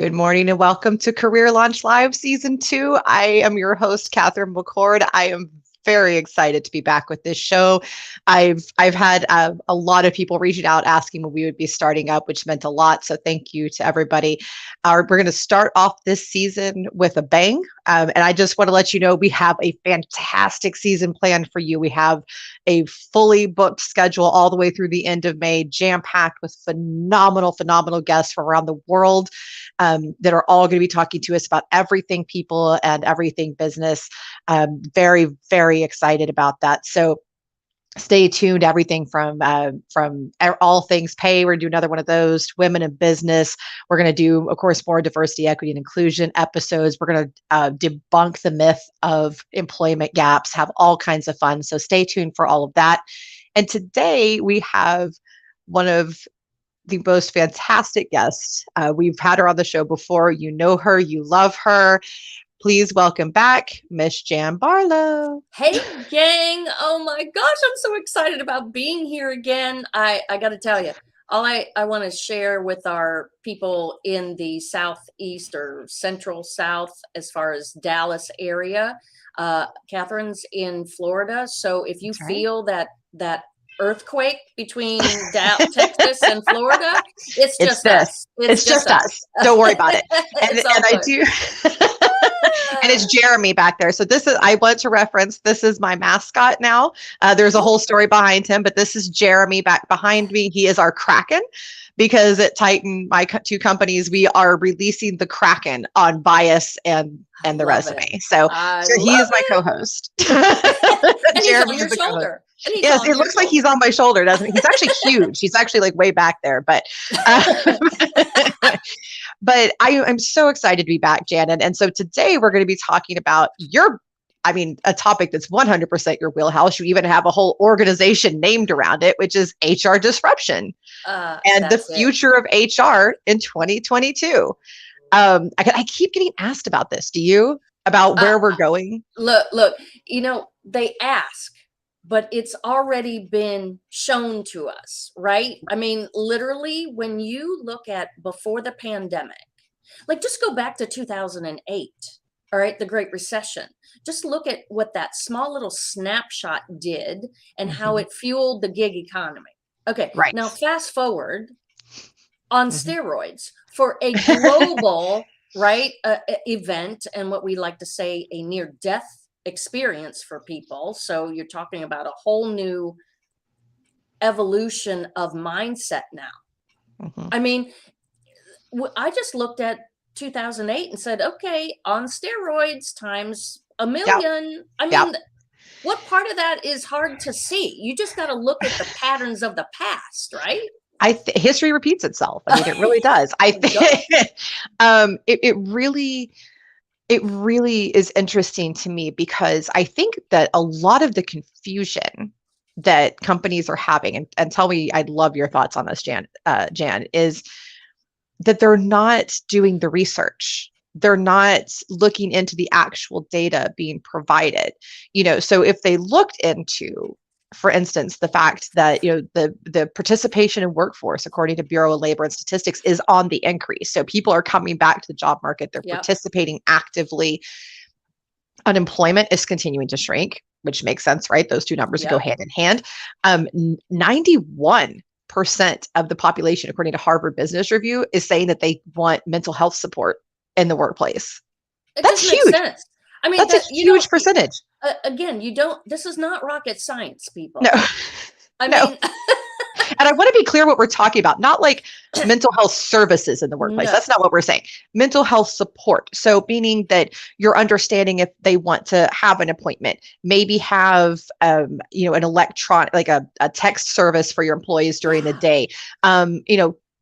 Good morning and welcome to Career Launch Live Season 2. I am your host, Catherine McCord. I am very excited to be back with this show. I've had a lot of people reaching out asking when we would be starting up, which meant a lot. So thank you to everybody. We're going to start off this season with a bang. And I just want to let you know we have a fantastic season planned for you. We have a fully booked schedule all the way through the end of May, jam-packed with phenomenal guests from around the world that are all going to be talking to us about everything people and everything business. Very excited about that. So stay tuned. Everything from all things pay. We're going to do another one of those. Women in business. We're going to do, of course, more diversity, equity, and inclusion episodes. We're going to debunk the myth of employment gaps. Have all kinds of fun. So stay tuned for all of that. And today we have one of the most fantastic guests. We've had her on the show before. You know her. You love her. Please welcome back Miss Jan Barlow. Hey, gang. Oh my gosh, I'm so excited about being here again. I got to tell you, all I want to share with our people in the Southeast or Central South, as far as Dallas area, Catherine's in Florida. So if you feel that earthquake between Texas and Florida, it's just us. It's just us. Don't worry about it. And I do. And it's Jeremy back there. So I want to reference, this is my mascot now. There's a whole story behind him, but this is Jeremy back behind me. He is our Kraken, because at Titan, my two companies, we are releasing the Kraken on bias and the resume. So he is my co-host. And he's on your shoulder. Yes, it looks like he's on my shoulder, doesn't it? He's actually huge. He's actually like way back there, but but I'm so excited to be back, Janet. And so today we're going to be talking about a topic that's 100% your wheelhouse. You even have a whole organization named around it, which is HR disruption and the future of HR in 2022. I keep getting asked about this. Do you? About where we're going? Look, they ask, but it's already been shown to us, right? I mean, literally, when you look at before the pandemic, like just go back to 2008, all right, the Great Recession. Just look at what that small little snapshot did and how it fueled the gig economy. Okay, right. Now fast forward on steroids for a global, right, event, and what we like to say a near-death experience for people. So you're talking about a whole new evolution of mindset now. I mean, I just looked at 2008 and said, okay, on steroids times a million. I mean, what part of that is hard to see? You just got to look at the patterns of the past, right? History repeats itself. I mean, it really does. I think it really is interesting to me, because I think that a lot of the confusion that companies are having, and tell me, I'd love your thoughts on this, Jan, is that they're not doing the research. They're not looking into the actual data being provided. So if they looked into, for instance, the fact that the participation in workforce, according to Bureau of Labor and Statistics, is on the increase. So people are coming back to the job market. They're participating actively. Unemployment is continuing to shrink, which makes sense, right? Those two numbers go hand in hand. 91% of the population, according to Harvard Business Review, is saying that they want mental health support in the workplace. That's huge. Makes sense. I mean, that's a huge percentage. Again, this is not rocket science, people. No. I mean, and I want to be clear what we're talking about, not like mental health services in the workplace. That's not what we're saying. Mental health support. So meaning that you're understanding if they want to have an appointment, maybe have, an electronic, like a text service for your employees during the day,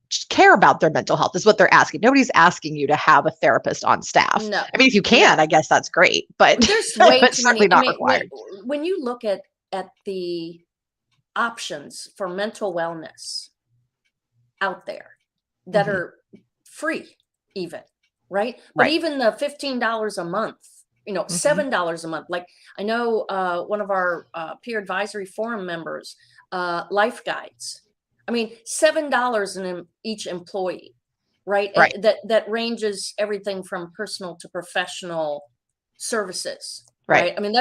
just care about their mental health is what they're asking. Nobody's asking you to have a therapist on staff. No. I mean, if you can, I guess that's great, but there's way but too certainly many. not required. When you look at the options for mental wellness out there that are free, even, right? But even the $15 a month, $7 a month. Like I know one of our peer advisory forum members, Life Guides. I mean, $7 in each employee. right? Right. That ranges everything from personal to professional services, Right. right? I mean,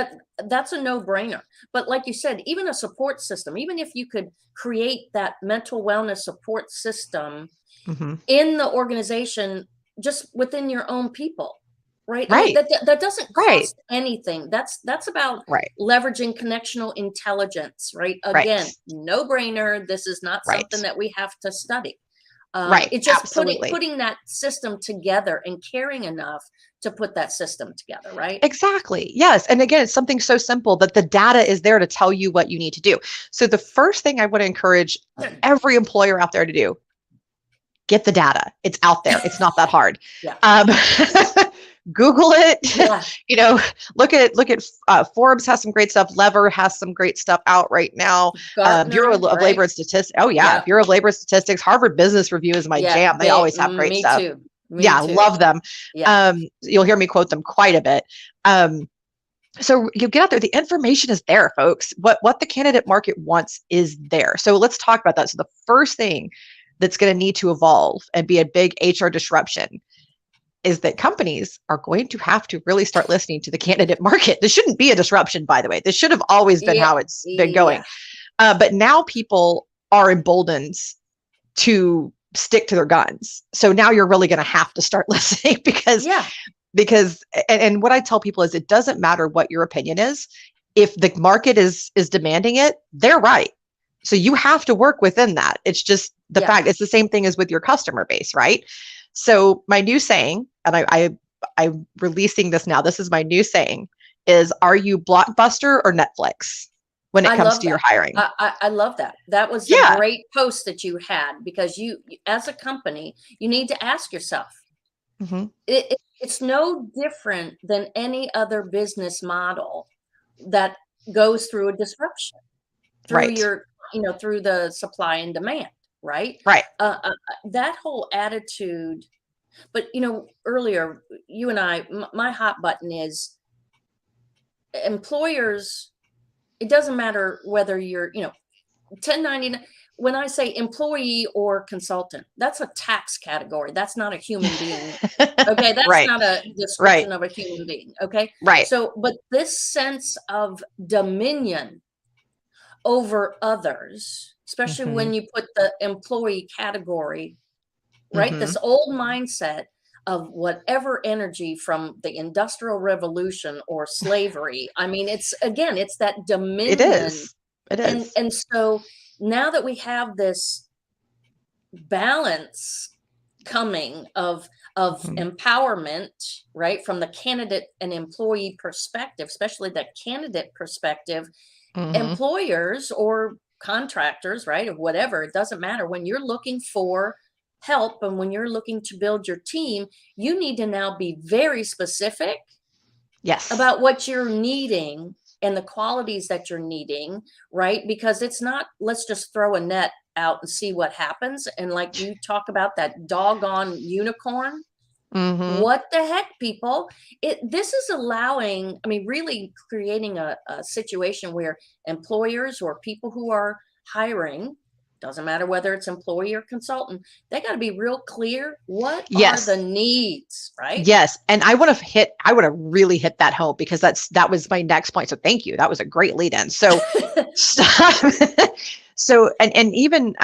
that's a no-brainer. But like you said, even a support system, even if you could create that mental wellness support system Hmm. in the organization, just within your own people, right? I mean, Right. that doesn't Right. cost anything. That's about Right. leveraging connectional intelligence, right? Right. Again, no brainer. This is not Right. something that we have to study. Right. It's just Absolutely. putting that system together and caring enough to put that system together, right? Exactly. Yes. And again, it's something so simple that the data is there to tell you what you need to do. So the first thing I want to encourage every employer out there to do, get the data. It's out there. It's not that hard. Yeah. Um, Google it. Yeah. Look at Forbes has some great stuff. Lever has some great stuff out right now. Bureau Gartner, of right? Labor and Statistics. Oh yeah, Yeah. Bureau of Labor and Statistics. Harvard Business Review is my Yeah. jam. They always have great Me stuff. too. Me Yeah, too. love them. Yeah. You'll hear me quote them quite a bit. So you get out there, the information is there, folks. What the candidate market wants is there. So let's talk about that. So the first thing that's going to need to evolve and be a big HR disruption is that companies are going to have to really start listening to the candidate market. This shouldn't be a disruption, by the way. This should have always been Yeah. how it's been going. But now people are emboldened to stick to their guns. So now you're really going to have to start listening because what I tell people is it doesn't matter what your opinion is. If the market is demanding it, they're right. So you have to work within that. It's just the fact. It's the same thing as with your customer base, right? So my new saying, and I'm releasing this now. This is my new saying: is are you Blockbuster or Netflix when it comes to your hiring? I love that. That was a great post that you had, because you, as a company, you need to ask yourself. Mm-hmm. It's no different than any other business model that goes through a disruption through your, through the supply and demand, right? Right. That whole attitude. But, earlier, you and I, my hot button is employers. It doesn't matter whether you're, 1099. When I say employee or consultant, that's a tax category. That's not a human being. Okay. That's not a description of a human being. Okay. Right. So, but this sense of dominion over others, especially when you put the employee category, right? This old mindset of whatever energy from the Industrial Revolution or slavery. I mean, it's that dominion. It is. And so now that we have this balance coming of empowerment, right, from the candidate and employee perspective, especially the candidate perspective, employers or contractors, right, or whatever, it doesn't matter. When you're looking for help and when you're looking to build your team, you need to now be very specific about what you're needing and the qualities that you're needing, right? Because it's not, let's just throw a net out and see what happens. And like you talk about that doggone unicorn, what the heck, people? This is allowing, really creating a situation where employers or people who are hiring, doesn't matter whether it's employee or consultant, they got to be real clear. What are the needs, right? Yes. And I want to really hit that home, because that was my next point. So thank you. That was a great lead in. So, and even,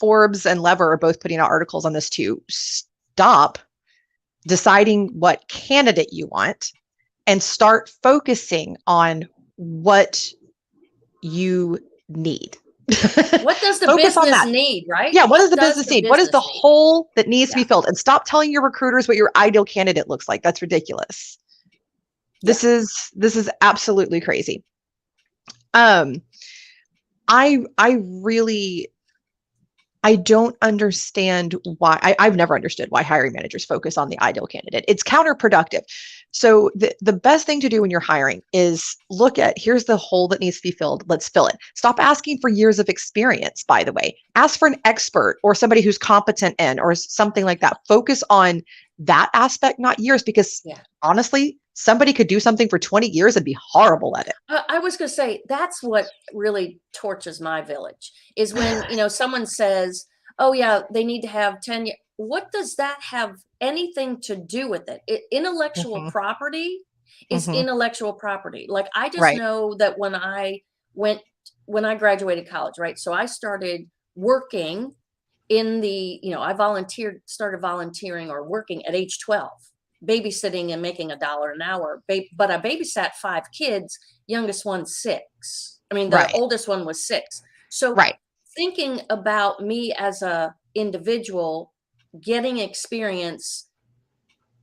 Forbes and Lever are both putting out articles on this too. Stop deciding what candidate you want and start focusing on what you need. What does the business need, right? Yeah, what does the business need? What is the hole that needs to be filled? And stop telling your recruiters what your ideal candidate looks like. That's ridiculous. This is absolutely crazy. I don't understand why. I've never understood why hiring managers focus on the ideal candidate. It's counterproductive. So the best thing to do when you're hiring is look at, here's the hole that needs to be filled. Let's fill it. Stop asking for years of experience, by the way. Ask for an expert or somebody who's competent in or something like that. Focus on that aspect, not years, because honestly, somebody could do something for 20 years and be horrible at it. I was going to say, that's what really torches my village is when, someone says, oh yeah, they need to have 10 years. what does that have anything to do with it? Intellectual Mhm. property is Mhm. intellectual property. Like, I just Right. know that when I graduated college, right? So I started working in the, started volunteering or working at age 12, babysitting and making $1 an hour. But I babysat 5 kids, youngest one 6. I mean, the Right. oldest one was 6. So Right. thinking about me as a individual getting experience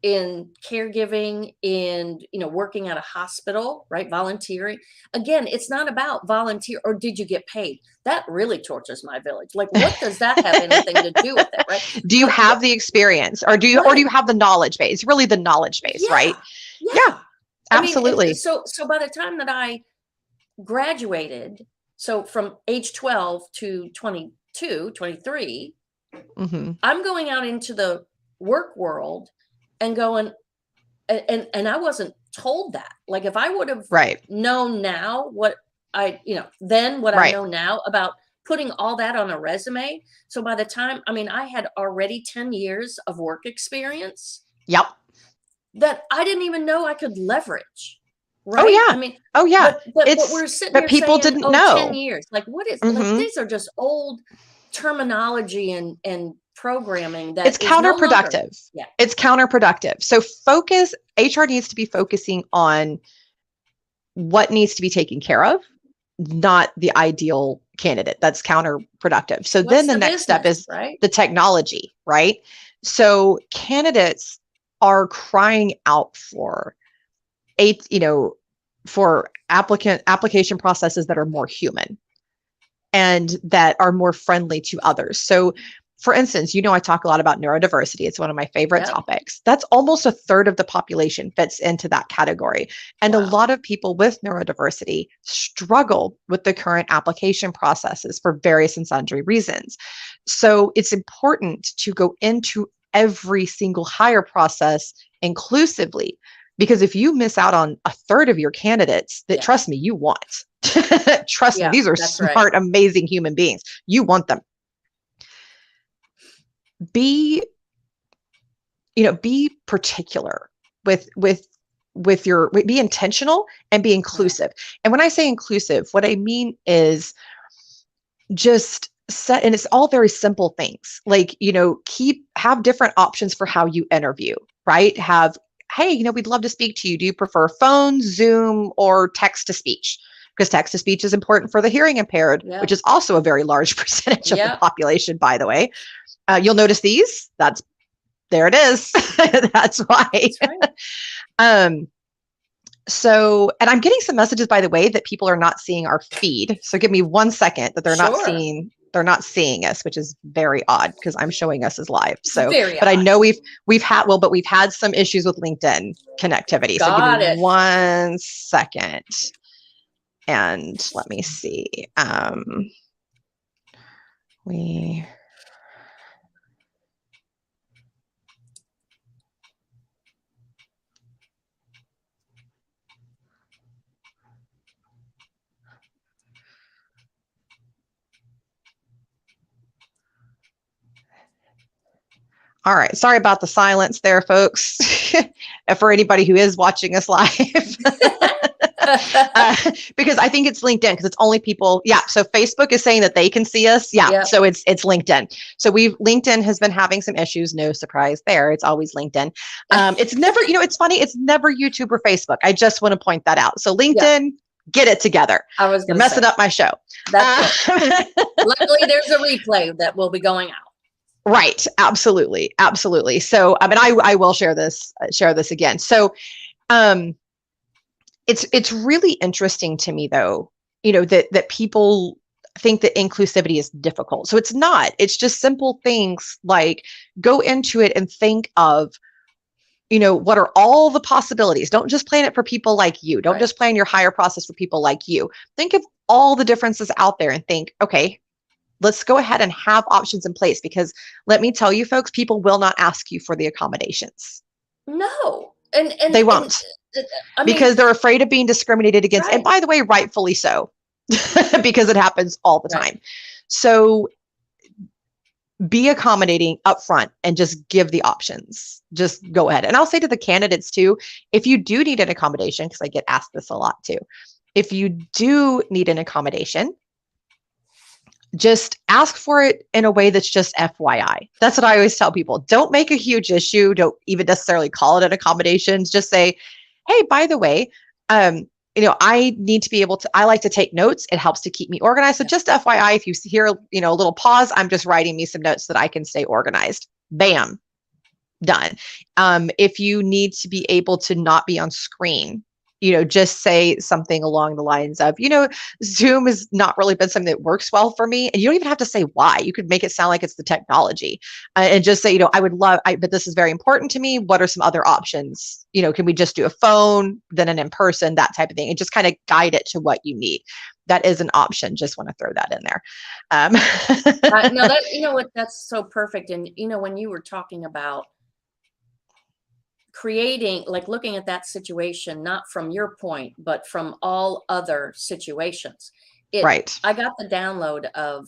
in caregiving, in working at a hospital, right? Volunteering. Again, it's not about volunteer or did you get paid. That really tortures my village. Like, what does that have anything to do with it, right? Do you have the experience, or do you Right. have the knowledge base? Really the knowledge base, right? Yeah, Yeah, yeah. I mean, and absolutely. so by the time that I graduated, so from age 12 to 22, 23, Hmm. I'm going out into the work world and going, and I wasn't told that. Like, if I would have Right. known now then what I Right. know now about putting all that on a resume. So by the time, I mean, I had already 10 years of work experience Yep. that I didn't even know I could leverage. Oh Right. I yeah. mean, Oh yeah. but It's we're sitting but here people saying, didn't oh, 10 know. years. Like, what is, like, Hmm. these are just old terminology and programming It's that is no longer. counterproductive. Yeah. It's counterproductive. So HR needs to be focusing on what needs to be taken care of, not the ideal candidate. That's counterproductive. So then What's the the next step business, is right? the technology, right? So candidates are crying out for for application processes that are more human and that are more friendly to others. So for instance, I talk a lot about neurodiversity. It's one of my favorite Yep. topics. That's almost a third of the population fits into that category. And a Wow. lot of people with neurodiversity struggle with the current application processes for various and sundry reasons. So it's important to go into every single hire process inclusively, because if you miss out on a third of your candidates that, Yeah. trust me, you want, trust me, Yeah, these are that's smart, right. amazing human beings. You want them. Be be particular be intentional and be Yeah. inclusive. And when I say inclusive, what I mean is just set, and it's all very simple things, like have different options for how you interview, right? Hey, we'd love to speak to you. Do you prefer phone, Zoom, or text to speech? Because text to speech is important for the hearing impaired, which Yep. is also a very large percentage of the Yep. population, by the way. You'll notice these. There it is. That's why. That's right. um, and I'm getting some messages, by the way, that people are not seeing our feed. So give me 1 second that Sure. they're not seeing us, which is very odd because I'm showing us as live. It's So, very but I odd. know but we've had some issues with LinkedIn connectivity. So give me Got it. 1 second and let me see. We All right. Sorry about the silence there, folks. For anybody who is watching us live. Because I think it's LinkedIn, because it's only people. Yeah. So Facebook is saying that they can see us. Yeah. Yep. So it's LinkedIn. So LinkedIn has been having some issues. No surprise there. It's always LinkedIn. It's never, it's funny. It's never YouTube or Facebook. I just want to point that out. So LinkedIn, get it together. I was You're messing up my show. That's it. Luckily, there's a replay that will be going out. Right. Absolutely. Absolutely. So, I mean, I will share this again. So, it's really interesting to me, though, that people think that inclusivity is difficult. So it's not. It's just simple things like go into it and think of, what are all the possibilities? Don't just plan it for people like you. Don't just plan your hire process for people like you. Think of all the differences out there and think, okay, let's go ahead and have options in place, because let me tell you, folks, people will not ask you for the accommodations. No. And They won't, I mean, because they're afraid of being discriminated against. right. And by the way, rightfully so, because it happens all the time. So be accommodating upfront and just give the options. Just go ahead. And I'll say to the candidates too, if you do need an accommodation, because I get asked this a lot too, if you do need an accommodation, just ask for it in a way that's just FYI. That's what I always tell people. Don't make a huge issue. Don't even necessarily call it an accommodation. Just say, hey, by the way, I need to be able to, I like to take notes. It helps to keep me organized. So just FYI, if you hear, a little pause, I'm just writing me some notes so that I can stay organized. Bam, done. If you need to be able to not be on screen, just say something along the lines of, Zoom has not really been something that works well for me. And you don't even have to say why. You could make it sound like it's the technology and just say, I would love, but this is very important to me. What are some other options? Can we just do a phone, then an in-person, that type of thing, and just kind of guide it to what you need. That is an option. Just want to throw that in there. No, that, what, that's so perfect. And, when you were talking about creating, like looking at that situation, not from your point, but from all other situations. Right. I got the download of,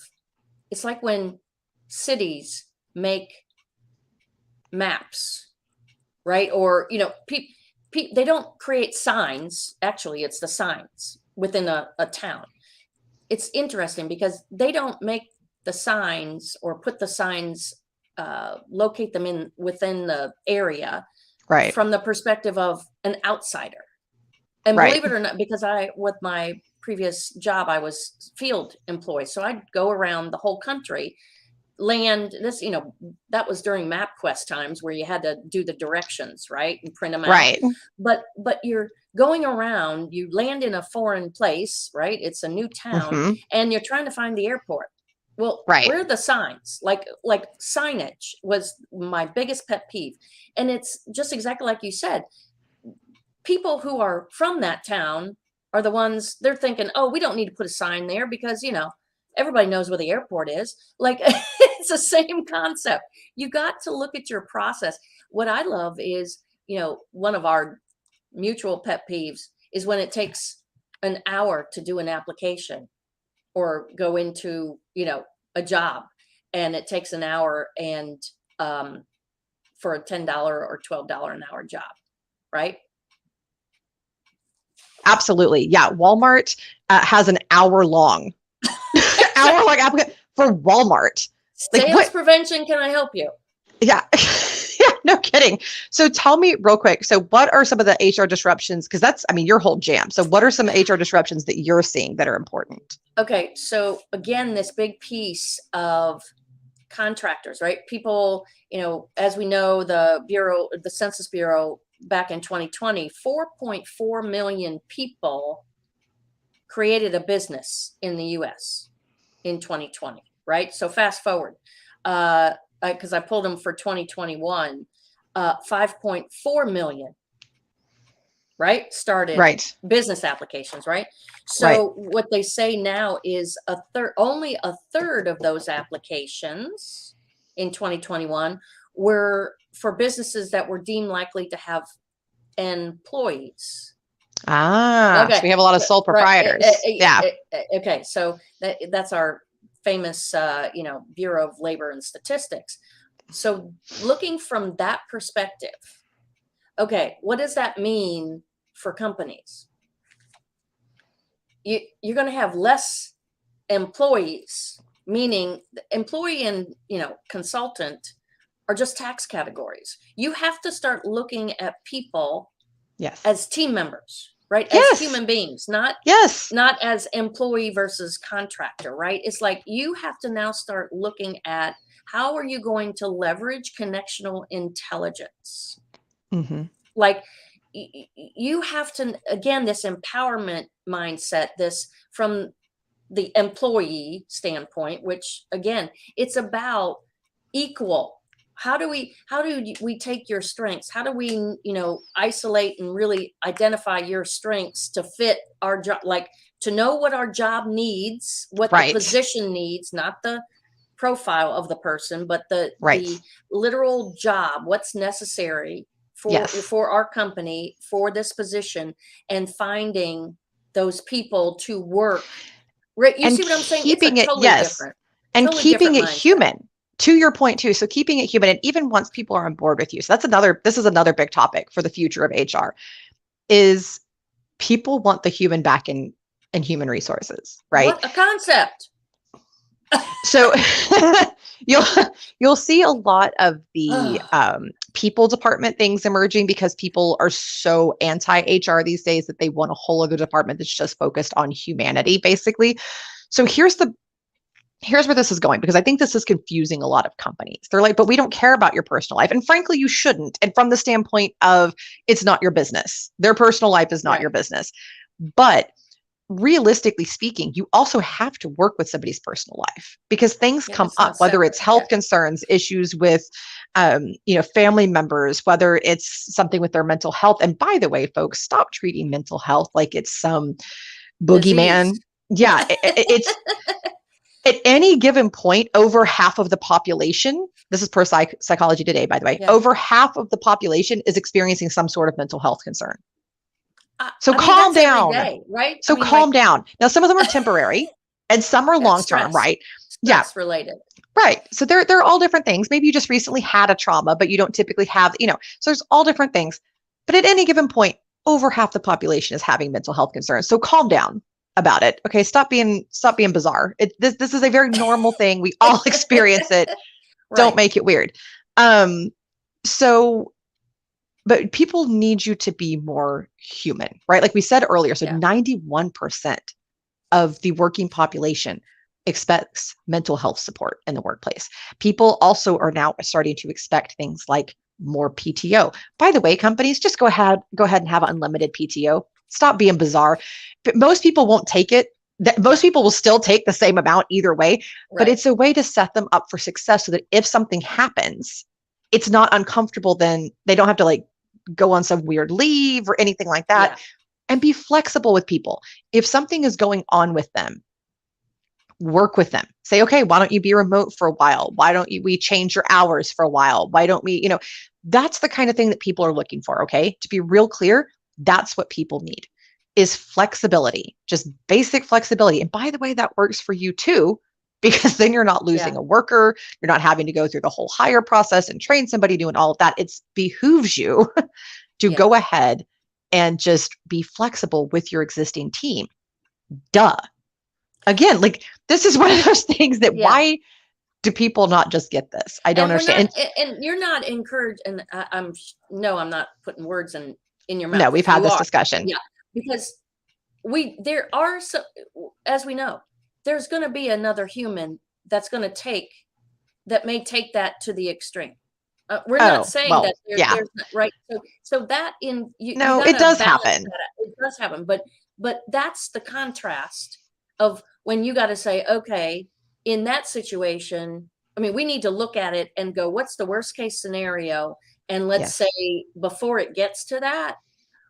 it's like when cities make maps, right? Or, they don't create signs. Actually, it's the signs within a town. It's interesting because they don't make the signs or put the signs, locate them within the area. Right. From the perspective of an outsider. And believe it or not, because with my previous job, I was field employee. So I'd go around the whole country, land this, that was during MapQuest times where you had to do the directions, right? And print them out. Right. But you're going around, you land in a foreign place, right? It's a new town and you're trying to find the airport. Well, where are the signs? Like signage was my biggest pet peeve. And it's just exactly like you said. People who are from that town are the ones, they're thinking, oh, we don't need to put a sign there because, everybody knows where the airport is. Like, it's the same concept. You got to look at your process. What I love is, one of our mutual pet peeves is when it takes an hour to do an application or go into, a job, and it takes an hour and for a $10 or $12 an hour job, right? Absolutely. Yeah. Walmart has an hour-long application for Walmart. Sales prevention, can I help you? Yeah. Yeah, no kidding. So tell me real quick. So what are some of the HR disruptions? Because that's, your whole jam. So what are some HR disruptions that you're seeing that are important? Okay. So again, this big piece of contractors, right? People, as we know, the Census Bureau back in 2020, 4.4 million people created a business in the US in 2020, right? So fast forward, because I pulled them for 2021, 5.4 million, right? Started business applications, right? So what they say now is only a third of those applications in 2021 were for businesses that were deemed likely to have employees. So we have a lot of sole proprietors. Okay. So that's our famous, Bureau of Labor and Statistics. So looking from that perspective, okay, what does that mean for companies? You're going to have less employees, meaning employee and, consultant are just tax categories. You have to start looking at people as team members. Right? As human beings, not as employee versus contractor, right? It's like you have to now start looking at how are you going to leverage connectional intelligence? Like you have to, again, this empowerment mindset, this from the employee standpoint, which again, it's about equal. How do we take your strengths? How do we, isolate and really identify your strengths to fit our job, like to know what our job needs, what the position needs, not the profile of the person, but the literal job, what's necessary for our company, for this position, and finding those people to work. Right. You see what I'm saying? It's a totally different. And keeping it human to your point too, so keeping it human, and even once people are on board with you, so this is another big topic for the future of HR, is people want the human back in human resources, right? What a concept. So you'll see a lot of the people department things emerging because people are so anti-HR these days that they want a whole other department that's just focused on humanity, basically. So here's where this is going, because I think this is confusing a lot of companies. They're like, but we don't care about your personal life. And frankly, you shouldn't. And from the standpoint of, it's not your business. Their personal life is not your business. But realistically speaking, you also have to work with somebody's personal life, because things come up, whether it's health concerns, issues with, family members, whether it's something with their mental health. And by the way, folks, stop treating mental health like it's some boogeyman. Disease. Yeah, it's at any given point, over half of the population, this is per Psychology Today, by the way, over half of the population is experiencing some sort of mental health concern. So calm down, right? So calm down. Now, some of them are temporary and some are long-term, right? Stress related. Right. So they're all different things. Maybe you just recently had a trauma, but you don't typically have, so there's all different things. But at any given point, over half the population is having mental health concerns. So calm down about it. Okay. Stop being bizarre. This is a very normal thing. We all experience it. Right. Don't make it weird. But people need you to be more human, right? Like we said earlier, so 91% of the working population expects mental health support in the workplace. People also are now starting to expect things like more PTO. By the way, companies, just go ahead and have unlimited PTO. Stop being bizarre. But most people won't take it. Most people will still take the same amount either way, but it's a way to set them up for success so that if something happens, it's not uncomfortable. Then they don't have to go on some weird leave or anything like that. And be flexible with people. If something is going on with them, work with them. Say, okay, why don't you be remote for a while? Why don't we change your hours for a while? Why don't we, that's the kind of thing that people are looking for. Okay. To be real clear, that's what people need, is flexibility, just basic flexibility. And by the way, that works for you too, because then you're not losing a worker. You're not having to go through the whole hire process and train somebody doing all of that. It behooves you to go ahead and just be flexible with your existing team. Duh. Again, this is one of those things that why do people not just get this? I don't understand. And you're not encouraged. And I'm not putting words in your mouth. No, we've had this discussion. Yeah, because there are some, as we know, there's going to be another human that may take that to the extreme. We're not saying that there's not, right. So that it does happen. It does happen, but that's the contrast of when you got to say, okay, in that situation, I mean, we need to look at it and go, what's the worst case scenario? And let's say before it gets to that,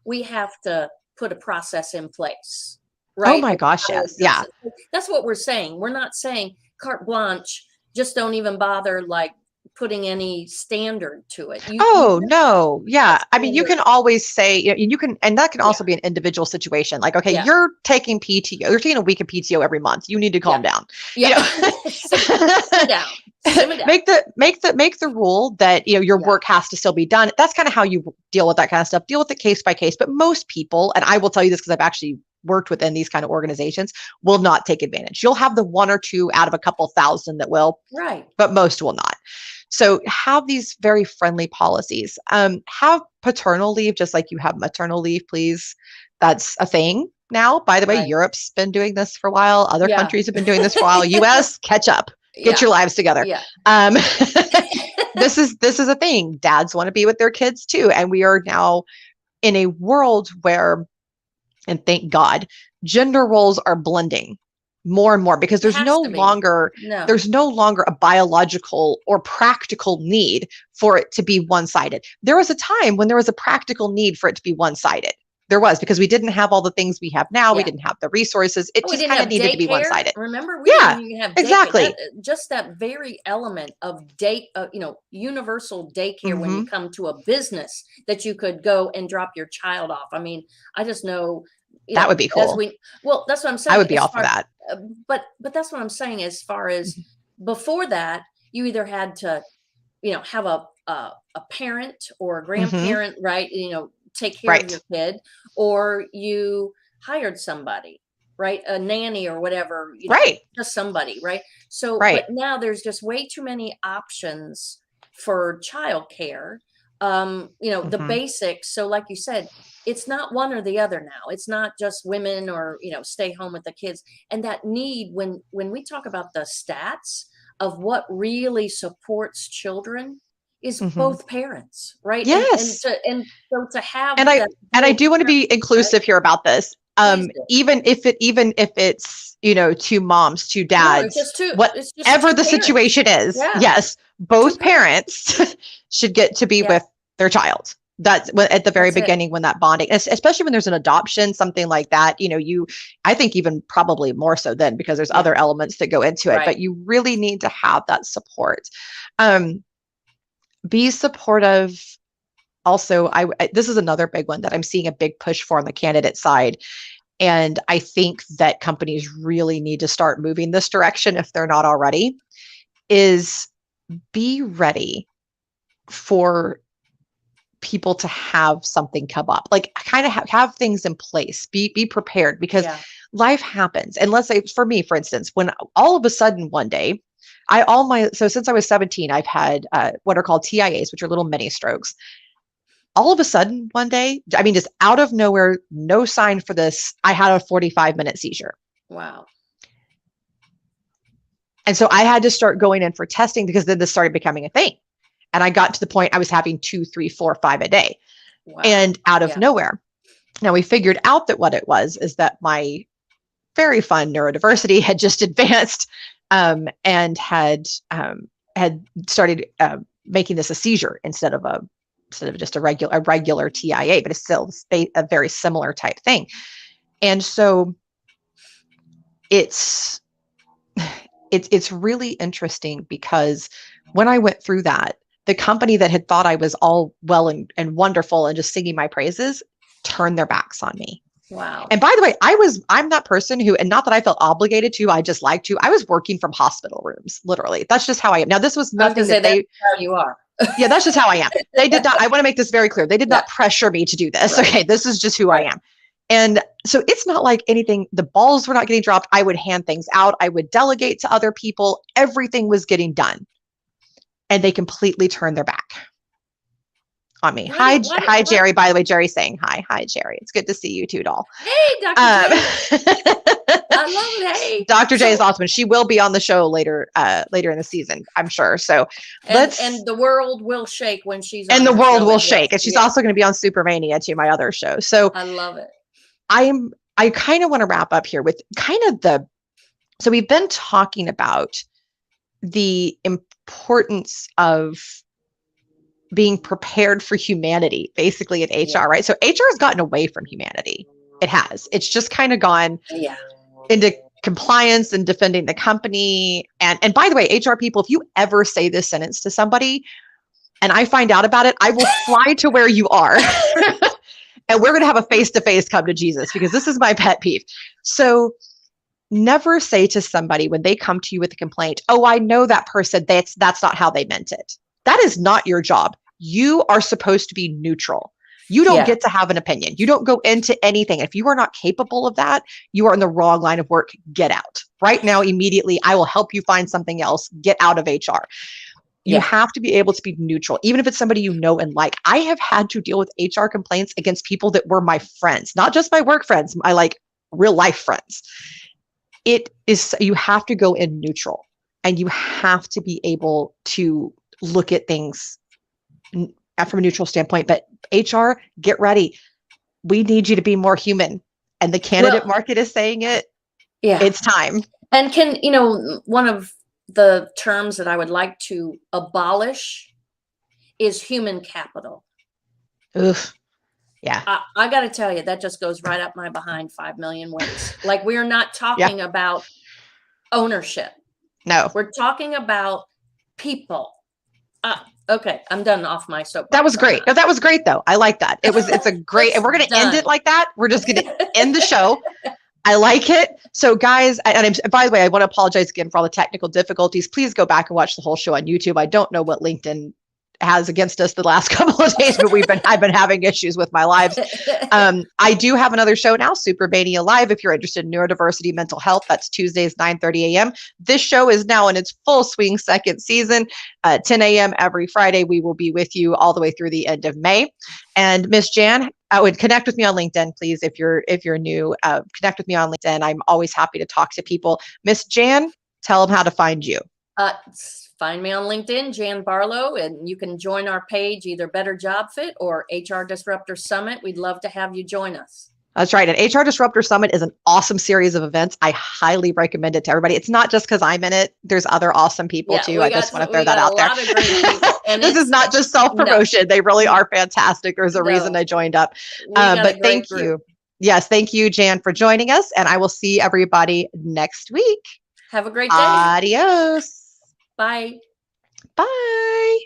we have to put a process in place. Right? Oh my gosh, yes. Yeah. That's what we're saying. We're not saying carte blanche, just don't even bother putting any standard to it. No. Yeah. I mean, you can always say, you can, and that can also be an individual situation. Like, okay, you're taking PTO, you're taking a week of PTO every month. You need to calm down. Yeah. Sit down. Make the rule that, your work has to still be done. That's kind of how you deal with that kind of stuff. Deal with it case by case. But most people, and I will tell you this because I've actually worked within these kind of organizations, will not take advantage. You'll have the one or two out of a couple thousand that will, right? But most will not. So have these very friendly policies. Have paternal leave, just like you have maternal leave, please. That's a thing now. By the way, Europe's been doing this for a while. Other countries have been doing this for a while. US, catch up. Get your lives together. Yeah. This is a thing. Dads want to be with their kids too. And we are now in a world where, and thank God, gender roles are blending more and more, because there's no longer a biological or practical need for it to be one-sided. There was a time when there was a practical need for it to be one-sided. There was, because we didn't have all the things we have now. We didn't have the resources. It just kind of needed to be one-sided. Remember, we didn't even have daycare. Exactly. Just that very element of universal daycare when you come to a business that you could go and drop your child off. I mean, I just know. That would be cool. That's what I'm saying. I would be all for that. But that's what I'm saying. As far as before that, you either had to, have a parent or a Mm-hmm. grandparent, right? Take care of Right. your kid, or you hired somebody, right? A nanny or whatever, Right. just somebody, right? So, but Right. now there's just way too many options for childcare. The Mm-hmm. basics. So, like you said, it's not one or the other now. It's not just women or, stay home with the kids. And that need, when we talk about the stats of what really supports children, is Mm-hmm. both parents, right? Yes. And so to have And I that and I dual do want to parent, be right? inclusive here about this. Please do. Even if it's, two moms, two No, it's dads, just two. It's just whatever two the parents. situation is, Yeah, yes, two both parents. parents should get to be Yeah, with their child. That's at the very that's it. beginning when that bonding, especially when there's an adoption, something like that, I think even probably more so then because there's Yeah, other elements that go into it, right. but you really need to have that support. Um, be supportive. Also, this is another big one that I'm seeing a big push for on the candidate side. And I think that companies really need to start moving this direction if they're not already, is be ready for people to have something come up. Like kind of have things in place, be prepared because Yeah. life happens. And let's say for me, for instance, when all of a sudden one day, so since I was 17, I've had what are called TIAs, which are little mini strokes. All of a sudden one day, I mean, just out of nowhere, no sign for this, I had a 45-minute seizure. Wow. And so I had to start going in for testing because then this started becoming a thing. And I got to the point I was having 2, 3, 4, 5 a day Wow. and out of Yeah. nowhere. Now we figured out that what it was is that my very fun neurodiversity had just advanced and had started making this a seizure instead of just a regular TIA, but it's still a very similar type thing. And so it's really interesting because when I went through that, the company that had thought I was all well and wonderful and just singing my praises turned their backs on me. Wow. And by the way, I'm that person who, and not that I felt obligated to, I just like to, I was working from hospital rooms, literally. That's just how I am. Now, this was nothing that that's how you are. yeah, that's just how I am. They did not, I want to make this very clear. They did not pressure me to do this. Right. Okay. This is just who Right. I am. And so it's not like anything, the balls were not getting dropped. I would hand things out. I would delegate to other people. Everything was getting done. And they completely turned their back on me. Hi, Jerry. By the way, Jerry's saying hi. Hi, Jerry. It's good to see you too, doll. Hey, Dr. J. I love it. Hey, Dr. J is awesome. She will be on the show later in the season, I'm sure. So and the world will shake when she's on. And the world will well. shake. And she's also going to be on Supermania too, my other show. So I love it. I kind of want to wrap up here with so we've been talking about the importance of being prepared for humanity, basically in HR, right? So HR has gotten away from humanity. It has. It's just kind of gone into compliance and defending the company. And by the way, HR people, if you ever say this sentence to somebody and I find out about it, I will fly to where you are. And we're going to have a face-to-face come to Jesus because this is my pet peeve. So never say to somebody when they come to you with a complaint, oh, I know that person, that's not how they meant it. That is not your job. You are supposed to be neutral. You don't get to have an opinion. You don't go into anything. If you are not capable of that, you are in the wrong line of work. Get out. Right now, immediately, I will help you find something else. Get out of HR. You have to be able to be neutral, even if it's somebody you know and like. I have had to deal with HR complaints against people that were my friends, not just my work friends, my like real life friends. You have to go in neutral and you have to be able to look at things from a neutral standpoint. But HR, get ready. We need you to be more human. And the candidate market is saying it. Yeah. It's time. And one of the terms that I would like to abolish is human capital. Oof. Yeah. I got to tell you, that just goes right up my behind 5 million ways. Like, we're not talking about ownership. No. We're talking about people. Okay, I'm done off my soapbox. That was great. No, that was great though. I like that. It's a great, and we're going to end it like that. We're just going to end the show. I like it. So guys, by the way, I want to apologize again for all the technical difficulties. Please go back and watch the whole show on YouTube. I don't know what LinkedIn has against us the last couple of days, but I've been having issues with my lives. I do have another show now, Super Mania Live. If you're interested in neurodiversity, mental health, that's Tuesdays, 9:30 a.m. This show is now in its full swing second season, 10 a.m. every Friday. We will be with you all the way through the end of May. And Miss Jan, I would connect with me on LinkedIn, please. If you're new, connect with me on LinkedIn. I'm always happy to talk to people. Miss Jan, tell them how to find you. Find me on LinkedIn, Jan Barlow, and you can join our page, either Better Job Fit or HR Disruptor Summit. We'd love to have you join us. That's right. And HR Disruptor Summit is an awesome series of events. I highly recommend it to everybody. It's not just because I'm in it. There's other awesome people too. I just want to throw that out there. And this is not just self-promotion. No. They really are fantastic. There's a reason I joined up. But thank you. Yes, thank you, Jan, for joining us. And I will see everybody next week. Have a great day. Adios. Bye. Bye.